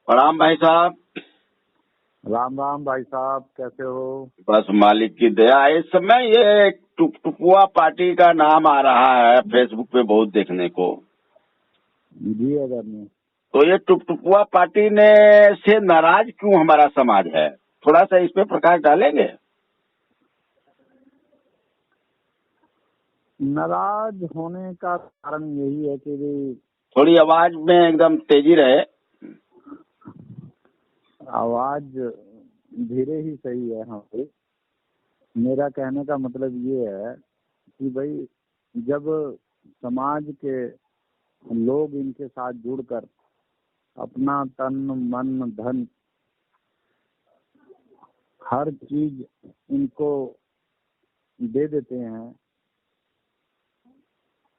प्रणाम भाई साहब। राम राम भाई साहब, कैसे हो? बस मालिक की दया। इस समय ये टुकटुकुआ पार्टी का नाम आ रहा है फेसबुक पे बहुत देखने को। जी अगर नहीं। तो ये टुकटुकुआ पार्टी ने से नाराज क्यों हमारा समाज है, थोड़ा सा इस पे प्रकाश डालेंगे? नाराज होने का कारण यही है कि थोड़ी आवाज में एकदम तेजी रहे। आवाज धीरे ही सही है। हाँ भाई, मेरा कहने का मतलब ये है कि भाई, जब समाज के लोग इनके साथ जुड़कर अपना तन मन धन हर चीज इनको दे देते हैं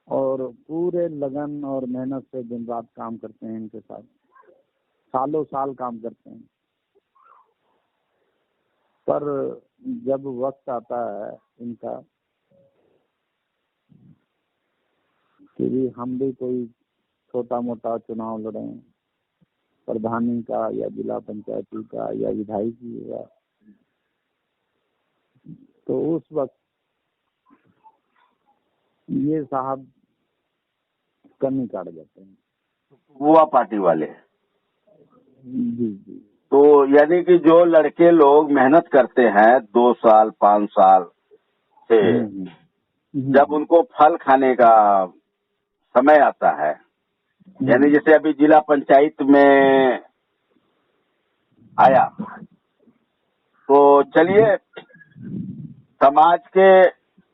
और पूरे लगन और मेहनत से दिन रात काम करते हैं, इनके साथ सालों साल काम करते हैं, पर जब वक्त आता है इनका कि भी हम भी कोई छोटा मोटा चुनाव लड़ें, प्रधानी का या जिला पंचायती का या विधायकी का, तो उस वक्त ये साहब कमी काट जाते हैं। टुकटुकुआ पार्टी वाले। जी जी। तो यानी कि जो लड़के लोग मेहनत करते हैं 2 साल 5 साल से, जब उनको फल खाने का समय आता है, यानी जैसे अभी जिला पंचायत में आया, तो चलिए समाज के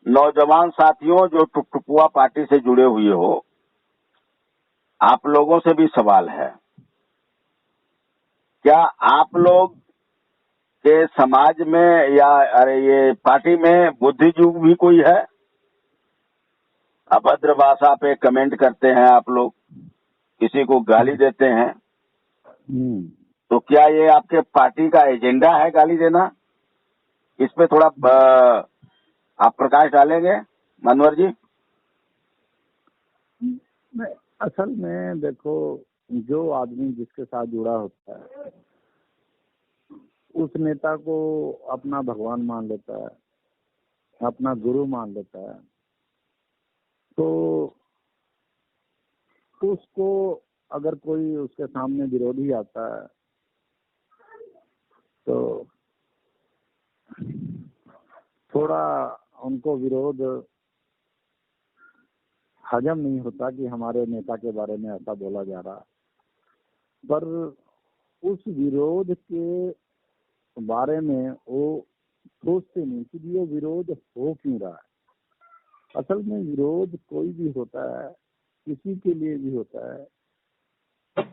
नौजवान साथियों जो टुकटुकुआ पार्टी से जुड़े हुए हो, आप लोगों से भी सवाल है, क्या आप लोग के समाज में या अरे ये पार्टी में बुद्धिजीवी भी कोई है? अभद्र भाषा पे कमेंट करते हैं आप लोग, किसी को गाली देते हैं, तो क्या ये आपके पार्टी का एजेंडा है गाली देना? इस पे थोड़ा आप प्रकाश डालेंगे मनोहर जी? असल में देखो, जो आदमी जिसके साथ जुड़ा होता है उस नेता को अपना भगवान मान लेता है, अपना गुरु मान लेता है, तो उसको अगर कोई उसके सामने विरोधी आता है तो थोड़ा उनको विरोध हजम नहीं होता कि हमारे नेता के बारे में ऐसा बोला जा रहा, पर उस विरोध के बारे में वो सोचते नहीं कि ये विरोध हो क्यों रहा है। असल में विरोध कोई भी होता है, किसी के लिए भी होता है,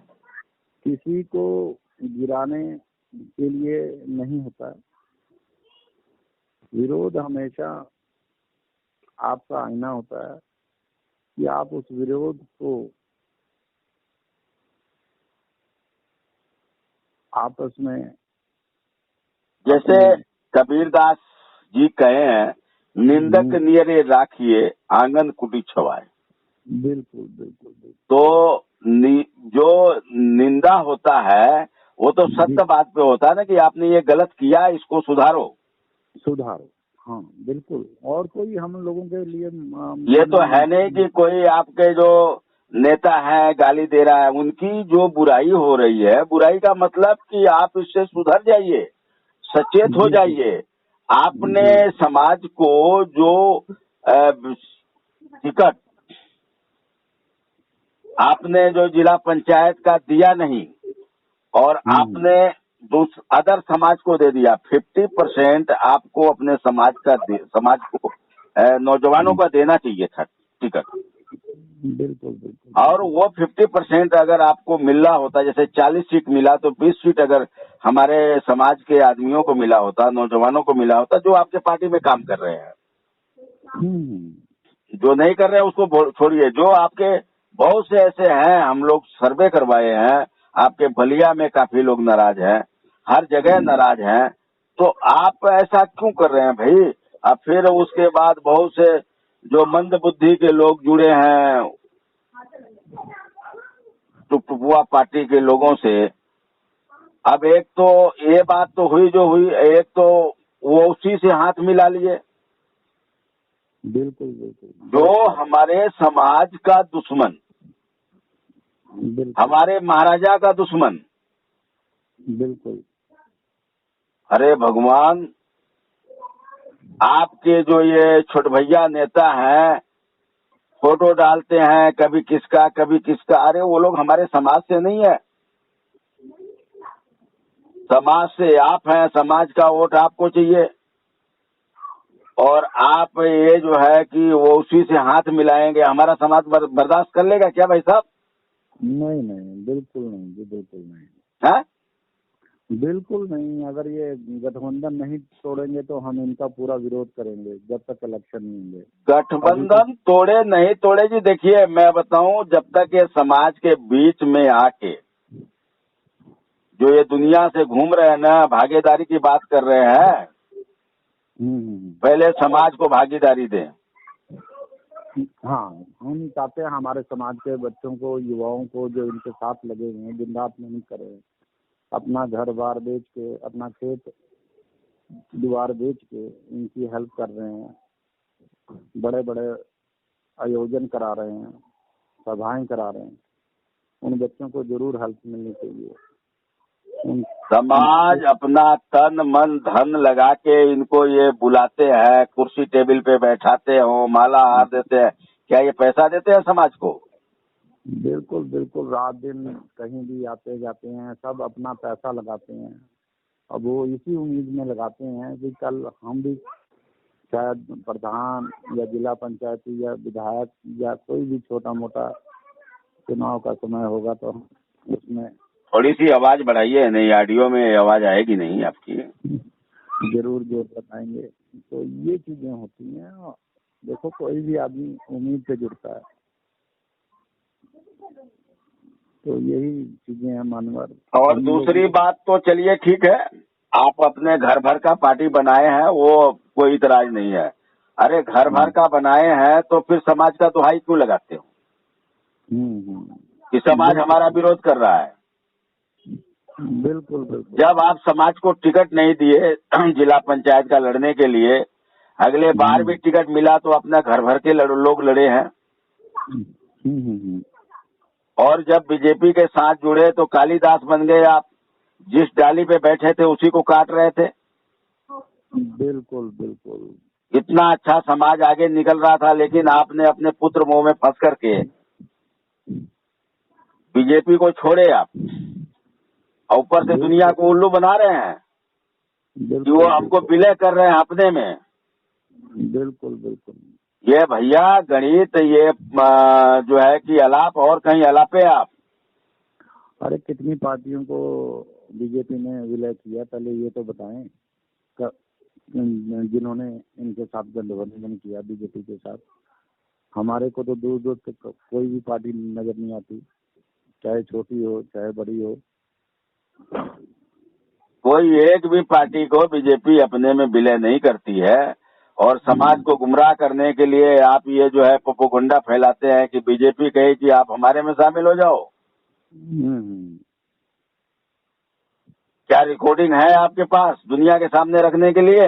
किसी को गिराने के लिए नहीं होता है। विरोध हमेशा आपका आईना होता है कि आप उस विरोध को आपस में, जैसे कबीरदास जी कहे हैं, निंदक नियरे राखिए आंगन कुटी छवाए। बिल्कुल बिल्कुल बिल्कुल। तो जो निंदा होता है वो तो सत्य बात पे होता है ना, कि आपने ये गलत किया, इसको सुधारो। हाँ बिल्कुल। और कोई हम लोगों के लिए ये तो है नहीं कि कोई आपके जो नेता है गाली दे रहा है, उनकी जो बुराई हो रही है, बुराई का मतलब कि आप इससे सुधर जाइए, सचेत हो जाइए। आपने समाज को जो टिकट आपने जो जिला पंचायत का दिया नहीं, और आपने अदर समाज को दे दिया। 50% आपको अपने समाज को नौजवानों का देना चाहिए था टिकट। बिल्कुल बिल्कुल। और वो 50% अगर आपको मिल रहा होता, जैसे 40 सीट मिला तो 20 सीट अगर हमारे समाज के आदमियों को मिला होता, नौजवानों को मिला होता, जो आपके पार्टी में काम कर रहे हैं। जो नहीं कर रहे हैं उसको छोड़िए, जो आपके बहुत से ऐसे हैं, हम लोग सर्वे करवाए हैं, आपके बलिया में काफी लोग नाराज हैं, हर जगह नाराज हैं। तो आप ऐसा क्यों कर रहे हैं भाई? अब फिर उसके बाद बहुत से जो मंद बुद्धि के लोग जुड़े हैं टुकटुकुआ पार्टी के लोगों से, अब एक तो ये बात तो हुई जो हुई, एक तो वो उसी से हाथ मिला लिए बिल्कुल बिल्कुल, जो हमारे समाज का दुश्मन, बिल्कुल हमारे महाराजा का दुश्मन। बिल्कुल। अरे भगवान, आपके जो ये छोट भैया नेता हैं, फोटो डालते हैं कभी किसका कभी किसका, अरे वो लोग हमारे समाज से नहीं है, समाज से आप हैं, समाज का वोट आपको चाहिए, और आप ये जो है कि वो उसी से हाथ मिलाएंगे, हमारा समाज बर्दाश्त कर लेगा क्या भाई साहब? नहीं नहीं, बिल्कुल नहीं जी, बिल्कुल नहीं, है बिल्कुल नहीं। अगर ये गठबंधन नहीं तोड़ेंगे तो हम इनका पूरा विरोध करेंगे जब तक इलेक्शन नहीं होंगे। गठबंधन तोड़े नहीं तोड़े जी, देखिए मैं बताऊं, जब तक ये समाज के बीच में आके जो ये दुनिया से घूम रहे हैं ना, भागीदारी की बात कर रहे हैं, पहले समाज को भागीदारी दें। हाँ, हम चाहते हैं हमारे समाज के बच्चों को, युवाओं को जो इनके साथ लगे हुए हैं, दिन रात मेहनत करें, अपना घर बार बेच के, अपना खेत द्वार बेच के इनकी हेल्प कर रहे हैं, बड़े बड़े आयोजन करा रहे हैं, सभाएं करा रहे हैं, उन बच्चों को जरूर हेल्प मिलनी चाहिए। समाज अपना तन मन धन लगा के इनको ये बुलाते हैं, कुर्सी टेबल पे बैठाते हो, माला हार देते हैं, क्या ये पैसा देते हैं समाज को? बिल्कुल बिल्कुल, रात दिन कहीं भी आते जाते हैं, सब अपना पैसा लगाते हैं। अब वो इसी उम्मीद में लगाते हैं कि कल हम भी शायद प्रधान या जिला पंचायती या विधायक या कोई भी छोटा मोटा चुनाव का समय होगा तो उसमें थोड़ी सी आवाज बढ़ाइए, नहीं ऑडियो में आवाज आएगी नहीं आपकी। जरूर जोर बताएंगे। तो ये चीजें होती हैं। देखो, कोई भी आदमी उम्मीद से जुड़ता है, तो यही चीजें हैं मानवर। और दूसरी बात तो चलिए ठीक है, आप अपने घर भर का पार्टी बनाए हैं, वो कोई इतराज नहीं है। अरे घर भर का बनाए हैं तो फिर समाज का दुहाई क्यों लगाते हो कि समाज हमारा विरोध कर रहा है? बिल्कुल बिल्कुल। जब आप समाज को टिकट नहीं दिए जिला पंचायत का लड़ने के लिए, अगले बार भी टिकट मिला तो अपना घर भर के लोग लड़े हैं। और जब बीजेपी के साथ जुड़े तो कालिदास बन गए आप, जिस डाली पे बैठे थे उसी को काट रहे थे। बिल्कुल बिल्कुल। इतना अच्छा समाज आगे निकल रहा था, लेकिन आपने अपने पुत्र मोह में फंस करके बीजेपी को छोड़े आप, और ऊपर से दुनिया को उल्लू बना रहे हैं कि वो हमको विलय कर रहे हैं अपने में। बिल्कुल बिल्कुल। ये भैया गणित, ये जो है कि अलाप और कहीं अलापे आप। अरे कितनी पार्टियों को बीजेपी ने विलय किया, पहले ये तो बताएं, जिन्होंने इनके साथ गठबंधन किया बीजेपी के साथ। हमारे को तो दूर दूर तक कोई भी पार्टी नजर नहीं आती, चाहे छोटी हो चाहे बड़ी हो। कोई एक भी पार्टी को बीजेपी अपने में विलय नहीं करती है, और समाज को गुमराह करने के लिए आप ये जो है प्रोपेगेंडा फैलाते हैं कि बीजेपी कहे कि आप हमारे में शामिल हो जाओ। क्या रिकॉर्डिंग है आपके पास दुनिया के सामने रखने के लिए?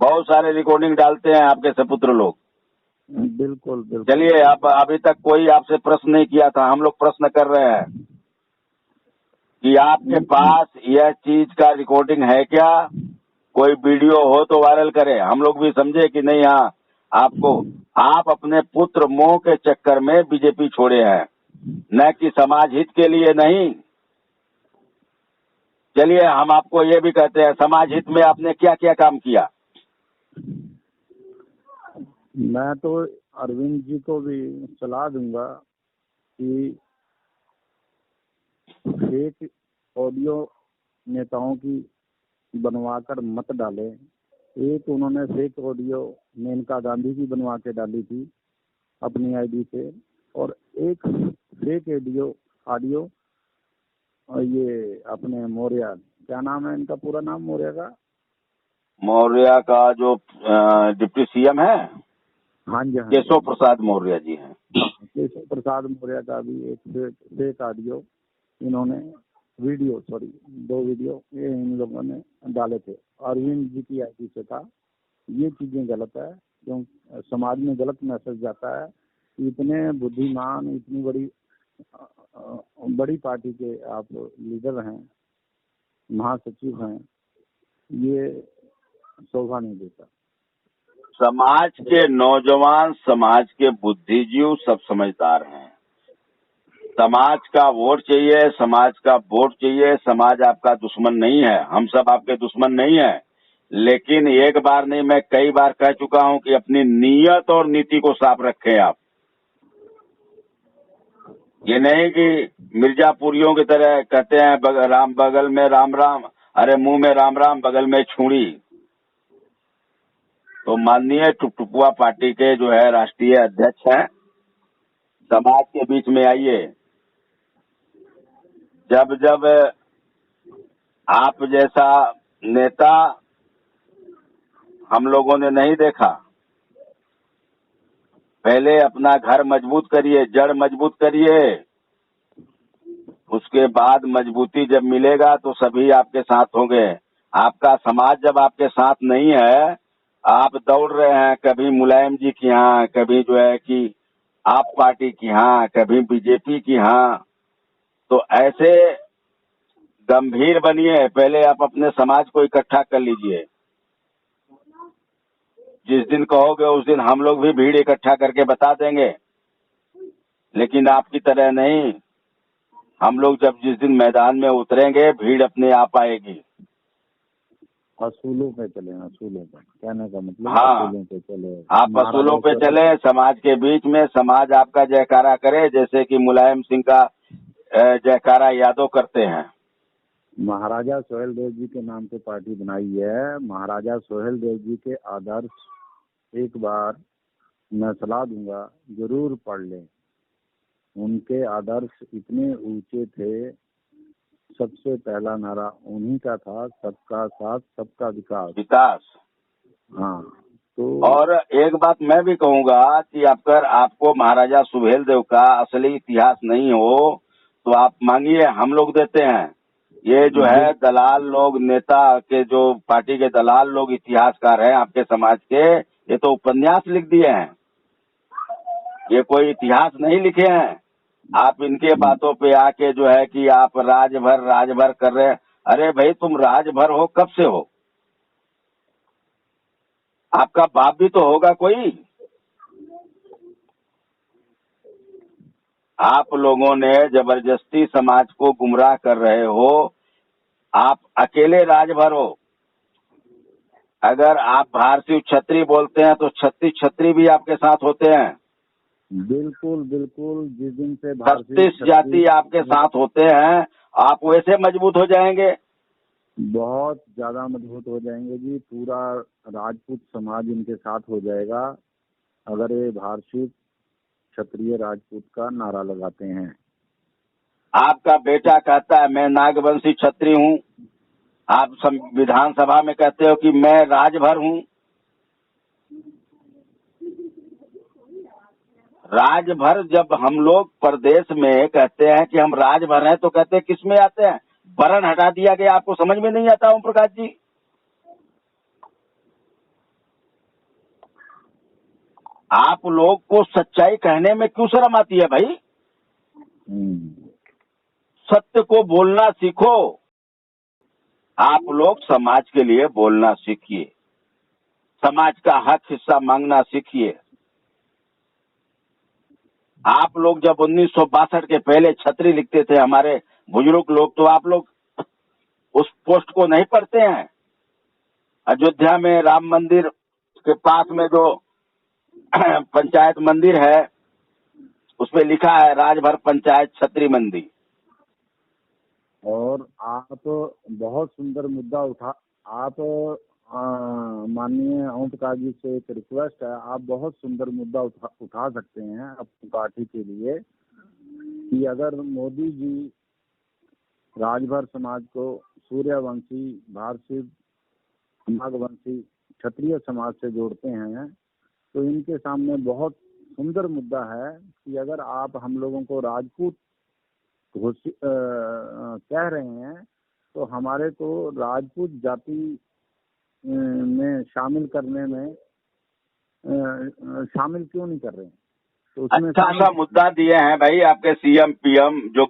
बहुत सारे रिकॉर्डिंग डालते हैं आपके सपुत्र लोग। बिल्कुल बिल्कुल। चलिए, आप अभी तक कोई आपसे प्रश्न नहीं किया था, हम लोग प्रश्न कर रहे हैं कि आपके पास यह चीज का रिकॉर्डिंग है क्या? कोई वीडियो हो तो वायरल करे, हम लोग भी समझे कि नहीं, हाँ आप अपने पुत्र मोह के चक्कर में बीजेपी छोड़े हैं, न कि समाज हित के लिए नहीं। चलिए, हम आपको ये भी कहते हैं, समाज हित में आपने क्या क्या काम किया? मैं तो अरविंद जी को भी सलाह दूंगा कि फेक ऑडियो नेताओं की बनवाकर मत डालें। एक उन्होंने फेक ऑडियो मेनका गांधी की बनवा के डाली थी अपनी आईडी पे, और एक फेक ऑडियो ये अपने मौर्य, क्या नाम है इनका पूरा नाम मौर्य का? मौर्य का जो डिप्टी सीएम है, हाँ जी, हाँ, केशव प्रसाद मौर्य जी हैं। केशव प्रसाद मौर्य का भी एक फेक ऑडियो इन्होंने वीडियो, सॉरी 2 वीडियो ये इन लोगों ने डाले थे। अरविंद जी की आईडी से था। ये चीजें गलत है, क्यों समाज में गलत मैसेज जाता है। इतने बुद्धिमान, इतनी बड़ी पार्टी के आप लीडर हैं, महासचिव हैं, ये शोभा नहीं देता। समाज के नौजवान, समाज के बुद्धिजीवी सब समझदार हैं। समाज का वोट चाहिए, समाज का वोट चाहिए। समाज आपका दुश्मन नहीं है, हम सब आपके दुश्मन नहीं है। लेकिन एक बार नहीं, मैं कई बार कह चुका हूं कि अपनी नीयत और नीति को साफ रखें आप। ये नहीं कि मिर्जापुरियों की तरह कहते हैं राम बगल में राम राम, अरे मुंह में राम राम बगल में छुरी। तो माननीय टुकटुकुआ पार्टी के जो है राष्ट्रीय अध्यक्ष हैं, समाज के बीच में आइए। जब जब आप जैसा नेता हम लोगों ने नहीं देखा, पहले अपना घर मजबूत करिए, जड़ मजबूत करिए, उसके बाद मजबूती जब मिलेगा तो सभी आपके साथ होंगे। आपका समाज जब आपके साथ नहीं है, आप दौड़ रहे हैं कभी मुलायम जी की यहाँ, कभी जो है कि आप पार्टी की यहाँ, कभी बीजेपी की यहाँ, तो ऐसे गंभीर बनिए। पहले आप अपने समाज को इकट्ठा कर लीजिए। जिस दिन कहोगे उस दिन हम लोग भी भीड़ इकट्ठा करके बता देंगे, लेकिन आपकी तरह नहीं। हम लोग जब जिस दिन मैदान में उतरेंगे, भीड़ अपने आप आएगी। असूलों पे चले, असूलों पे, कहने का मतलब हाँ, असूलों पे चले। आप असूलों पे चले, समाज के बीच में, समाज आपका जयकारा करे, जैसे कि मुलायम सिंह का जयकारा यादव करते हैं। महाराजा सोहेल देव जी के नाम से पार्टी बनाई है। महाराजा सोहेल देव जी के आदर्श एक बार मैं सलाह दूंगा, जरूर पढ़ लें। उनके आदर्श इतने ऊंचे थे। सबसे पहला नारा उन्हीं का था, सबका साथ सबका विकास। हाँ, तो और एक बात मैं भी कहूंगा कि अगर आपको महाराजा सुहेलदेव का असली इतिहास नहीं हो तो आप मांगिए, हम लोग देते हैं। ये जो है दलाल लोग, नेता के जो पार्टी के दलाल लोग इतिहासकार हैं आपके समाज के, ये तो उपन्यास लिख दिए हैं, ये कोई इतिहास नहीं लिखे हैं। आप इनके बातों पे आके जो है कि आप राजभर कर रहे हैं। अरे भाई, तुम राजभर हो कब से हो? आपका बाप भी तो होगा कोई। आप लोगों ने जबरदस्ती समाज को गुमराह कर रहे हो। आप अकेले राजभर हो। अगर आप भारतीय छत्री बोलते हैं तो 36 छत्री भी आपके साथ होते हैं। बिल्कुल बिल्कुल, जिस दिन से 36 जाति आपके साथ होते हैं, आप वैसे मजबूत हो जाएंगे। बहुत ज्यादा मजबूत हो जाएंगे जी। पूरा राजपूत समाज इनके साथ हो जाएगा अगर ये भारतीय क्षत्रिय राजपूत का नारा लगाते हैं। आपका बेटा कहता है मैं नागवंशी छत्री हूँ, आप विधानसभा में कहते हो कि मैं राजभर हूँ। राजभर जब हम लोग प्रदेश में कहते हैं कि हम राजभर हैं तो कहते हैं किस में आते हैं? वर्ण हटा दिया गया, आपको समझ में नहीं आता ओम प्रकाश जी? आप लोग को सच्चाई कहने में क्यों शर्म आती है भाई? सत्य को बोलना सीखो। आप लोग समाज के लिए बोलना सीखिए, समाज का हक हिस्सा मांगना सीखिए। आप लोग जब 1962 के पहले छतरी लिखते थे हमारे बुजुर्ग लोग, तो आप लोग उस पोस्ट को नहीं पढ़ते हैं? अयोध्या में राम मंदिर के पास में जो पंचायत मंदिर है, उसपे लिखा है राजभर पंचायत छतरी मंदिर। और आप बहुत सुंदर मुद्दा आप माननीय ओम प्रकाश जी से एक रिक्वेस्ट है, आप बहुत सुंदर मुद्दा उठा सकते हैं अपनी पार्टी के लिए कि अगर मोदी जी राजभर समाज को सूर्यवंशी, भारतीय, नागवंशी, क्षत्रिय समाज से जोड़ते हैं तो इनके सामने बहुत सुंदर मुद्दा है कि अगर आप हम लोगों को राजपूत कह रहे हैं, तो हमारे को राजपूत जाति में शामिल करने में शामिल क्यों नहीं कर रहे हैं? तो उसमें अच्छा सा मुद्दा दिए हैं भाई आपके सीएम पीएम, जो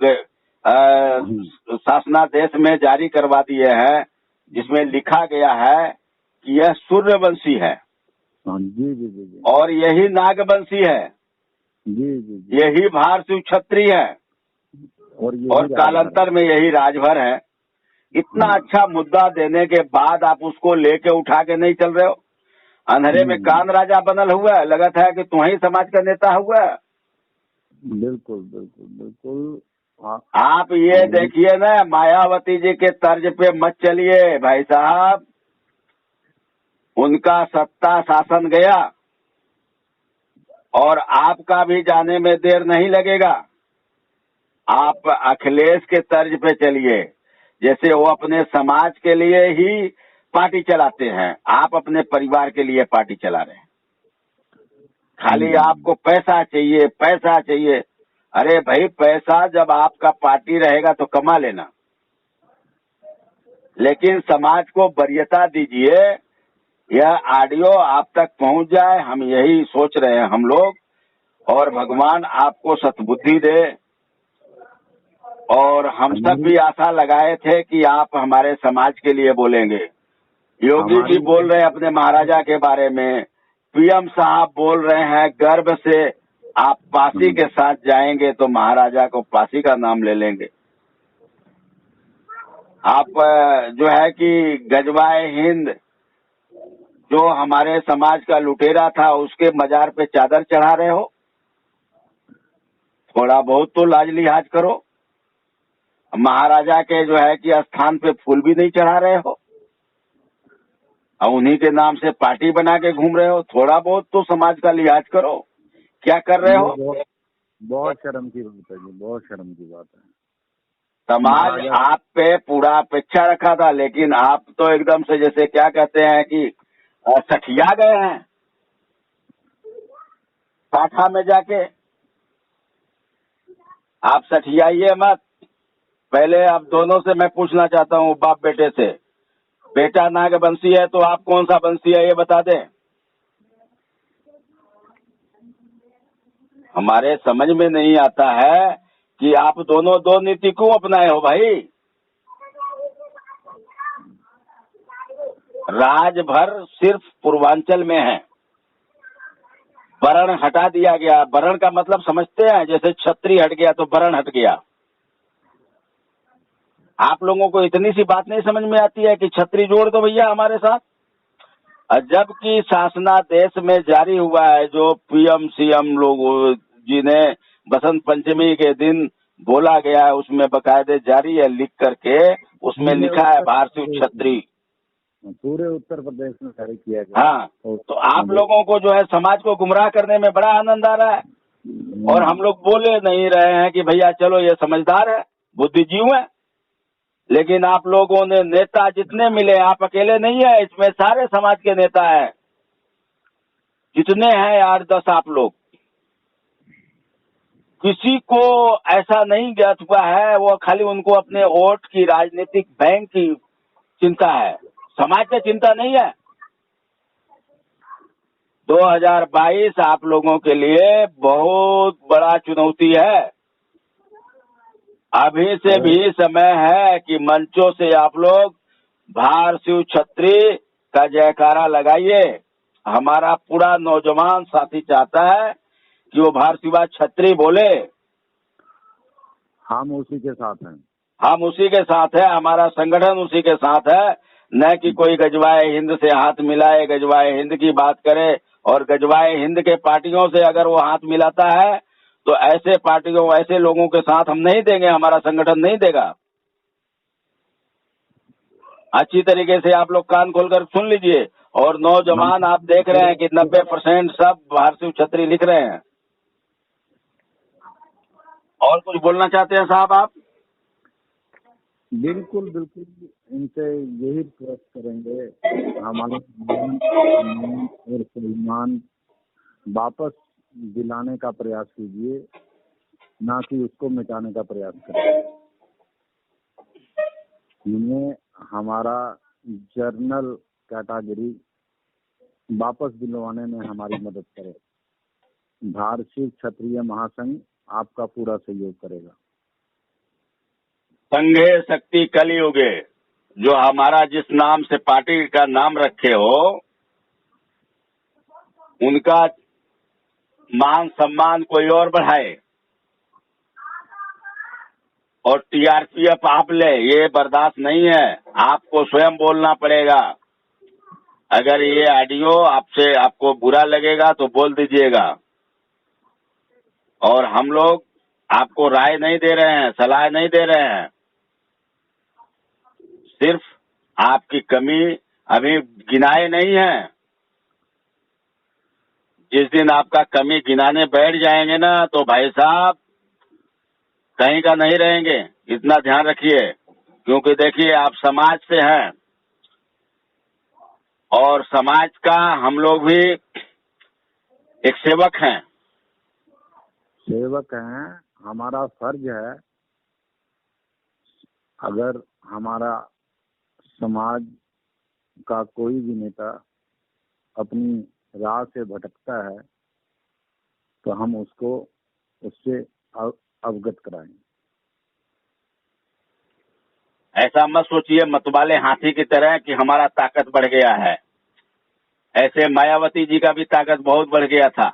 शासनादेश में जारी करवा दिए हैं, जिसमें लिखा गया है कि यह सूर्यवंशी है। हाँ जी जी जी जी। और यही नागवंशी है। जी जी जी। यही भारतीय क्षत्रिय है। और कालांतर में यही राजभर है। इतना अच्छा मुद्दा देने के बाद आप उसको लेके उठा के नहीं चल रहे हो। अंधेरे में कान राजा बनल हुआ है, लगता है कि तू ही समाज का नेता हुआ। बिल्कुल बिल्कुल बिल्कुल। आप ये देखिए ना, मायावती जी के तर्ज पे मत चलिए भाई साहब। उनका सत्ता शासन गया और आपका भी जाने में देर नहीं लगेगा। आप अखिलेश के तर्ज पे चलिए, जैसे वो अपने समाज के लिए ही पार्टी चलाते हैं, आप अपने परिवार के लिए पार्टी चला रहे हैं। खाली आपको पैसा चाहिए, पैसा चाहिए। अरे भाई, पैसा जब आपका पार्टी रहेगा तो कमा लेना, लेकिन समाज को वरीयता दीजिए। यह ऑडियो आप तक पहुंच जाए, हम यही सोच रहे हैं हम लोग। और भगवान आपको सद्बुद्धि दे। और हम सब भी आशा लगाए थे कि आप हमारे समाज के लिए बोलेंगे। योगी जी बोल रहे हैं अपने महाराजा के बारे में, पीएम साहब बोल रहे हैं गर्व से आप पासी के साथ जाएंगे तो महाराजा को पासी का नाम ले लेंगे। आप जो है कि गजवाए हिंद, जो हमारे समाज का लुटेरा था, उसके मजार पे चादर चढ़ा रहे हो। थोड़ा बहुत तो लाज लिहाज करो। महाराजा के जो है कि स्थान पे फूल भी नहीं चढ़ा रहे हो और उन्हीं के नाम से पार्टी बना के घूम रहे हो। थोड़ा बहुत तो समाज का लिहाज करो। क्या कर रहे हो? बहुत शर्म की बात है जी, बहुत शर्म की बात है। समाज आप पे पूरा अपेक्षा रखा था, लेकिन आप तो एकदम से जैसे क्या कहते हैं कि सठिया गए हैं शाखा में जाके। आप सठियाइए मत। पहले आप दोनों से मैं पूछना चाहता हूँ, बाप बेटे से, बेटा नागवंशी है तो आप कौन सा वंशी है ये बता दें। हमारे समझ में नहीं आता है कि आप दोनों दो नीति क्यों अपनाए हो भाई। राजभर सिर्फ पूर्वांचल में है। वर्ण हटा दिया गया। वर्ण का मतलब समझते हैं, जैसे छत्री हट गया तो वर्ण हट गया। आप लोगों को इतनी सी बात नहीं समझ में आती है कि छत्री जोड़ दो भैया हमारे साथ। जबकि शासनादेश में जारी हुआ है, जो पीएम सीएम लोग जी ने बसंत पंचमी के दिन बोला गया है, उसमें बकायदे जारी है लिख करके। उसमें लिखा है भारतीय क्षत्रिय। पूरे उत्तर प्रदेश में जारी किया गया। हाँ, तो आप लोगों को जो है समाज को गुमराह करने में बड़ा आनंद आ रहा है। और हम लोग बोले नहीं रहे हैं कि भैया चलो ये समझदार है, बुद्धिजीव है। लेकिन आप लोगों ने नेता जितने मिले, आप अकेले नहीं है, इसमें सारे समाज के नेता हैं। जितने हैं 8-10 आप लोग, किसी को ऐसा नहीं ज्ञात हुआ है। वो खाली उनको अपने वोट की, राजनीतिक बैंक की चिंता है, समाज की चिंता नहीं है। 2022 आप लोगों के लिए बहुत बड़ा चुनौती है। अभी से भी समय है कि मंचों से आप लोग भारतीय क्षत्रिय का जयकारा लगाइए। हमारा पूरा नौजवान साथी चाहता है कि वो भारतीय क्षत्रिय बोले। हम उसी के साथ हैं। हम उसी के साथ है, हमारा संगठन उसी के साथ है। न कि कोई गजवाए हिंद से हाथ मिलाए, गजवाए हिंद की बात करे। और गजवाए हिंद के पार्टियों से अगर वो हाथ मिलाता है तो ऐसे पार्टियों, ऐसे लोगों के साथ हम नहीं देंगे, हमारा संगठन नहीं देगा। अच्छी तरीके से आप लोग कान खोलकर सुन लीजिए। और नौजवान आप देख रहे हैं कि 90% सब भारतीय क्षत्रिय लिख रहे हैं। और कुछ बोलना चाहते हैं साहब आप? बिल्कुल बिल्कुल, इनसे यही प्रयास करेंगे, हमारा और सम्मान वापस दिलाने का प्रयास कीजिए। ना कि उसको मिटाने का प्रयास करें। इन्हें हमारा जर्नल कैटेगरी वापस दिलवाने में हमारी मदद करे। भारतीय क्षत्रिय महासंघ आपका पूरा सहयोग करेगा। संघे शक्ति कलयुगे, जो हमारा जिस नाम से पार्टी का नाम रखे हो, उनका मान सम्मान कोई और बढ़ाए और टीआरपीएफ आप ले, ये बर्दाश्त नहीं है। आपको स्वयं बोलना पड़ेगा। अगर ये ऑडियो आपसे आपको बुरा लगेगा तो बोल दीजिएगा। और हम लोग आपको राय नहीं दे रहे हैं, सलाह नहीं दे रहे हैं, सिर्फ आपकी कमी अभी गिनाए नहीं है। जिस दिन आपका कमी गिनाने बैठ जाएंगे ना, तो भाई साहब कहीं का नहीं रहेंगे। इतना ध्यान रखिए, क्योंकि देखिए आप समाज से हैं और समाज का हम लोग भी एक सेवक हैं। सेवक हैं, हमारा फर्ज है। अगर हमारा समाज का कोई भी नेता अपनी राह से भटकता है तो हम उसको उससे अवगत कराएंगे। ऐसा मत सोचिए मतवाले हाथी की तरह कि हमारा ताकत बढ़ गया है। ऐसे मायावती जी का भी ताकत बहुत बढ़ गया था।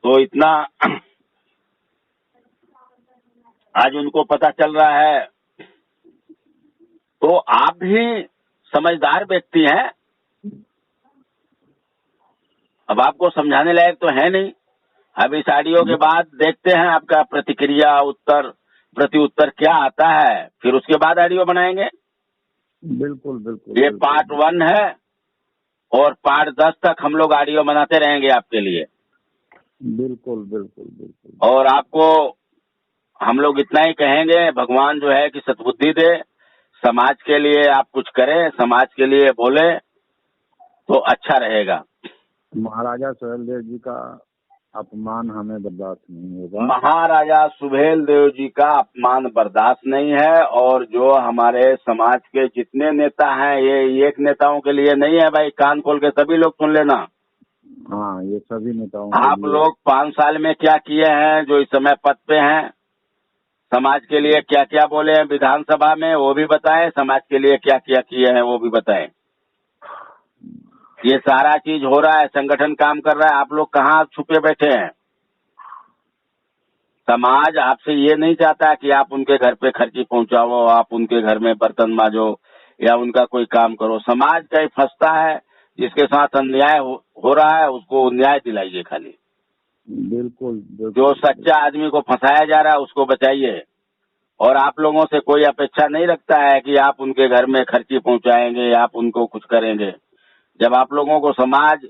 तो इतना आज उनको पता चल रहा है। तो आप भी समझदार व्यक्ति हैं, अब आपको समझाने लायक तो है नहीं। अब इस ऑडियो के बाद देखते हैं आपका प्रतिक्रिया प्रति उत्तर क्या आता है, फिर उसके बाद ऑडियो बनाएंगे। बिल्कुल बिल्कुल। ये पार्ट 1 है और पार्ट 10 तक हम लोग ऑडियो बनाते रहेंगे आपके लिए। बिल्कुल बिल्कुल बिल्कुल। और आपको हम लोग इतना ही कहेंगे, भगवान जो है कि सद्बुद्धि दे, समाज के लिए आप कुछ करें, समाज के लिए बोले तो अच्छा रहेगा। महाराजा सुहेलदेव जी का अपमान हमें बर्दाश्त नहीं होगा। महाराजा सुहेलदेव जी का अपमान बर्दाश्त नहीं है। और जो हमारे समाज के जितने नेता हैं, ये एक नेताओं के लिए नहीं है भाई, कान खोल के सभी लोग सुन लेना। हाँ, ये सभी नेताओं आप लोग 5 साल में क्या किए हैं, जो इस समय पद पे हैं, समाज के लिए क्या क्या बोले हैं विधानसभा में वो भी बताएं, समाज के लिए क्या क्या किए हैं वो भी बताएं। ये सारा चीज हो रहा है, संगठन काम कर रहा है, आप लोग कहाँ छुपे बैठे हैं। समाज आपसे ये नहीं चाहता कि आप उनके घर पे खर्ची पहुंचाओ, आप उनके घर में बर्तन मांजो या उनका कोई काम करो। समाज कहीं फंसता है, जिसके साथ अन्याय हो रहा है उसको न्याय दिलाइए खाली। बिल्कुल, जो सच्चा आदमी को फंसाया जा रहा है उसको बचाइए। और आप लोगों से कोई अपेक्षा नहीं रखता है कि आप उनके घर में खर्ची पहुंचाएंगे, आप उनको कुछ करेंगे। जब आप लोगों को समाज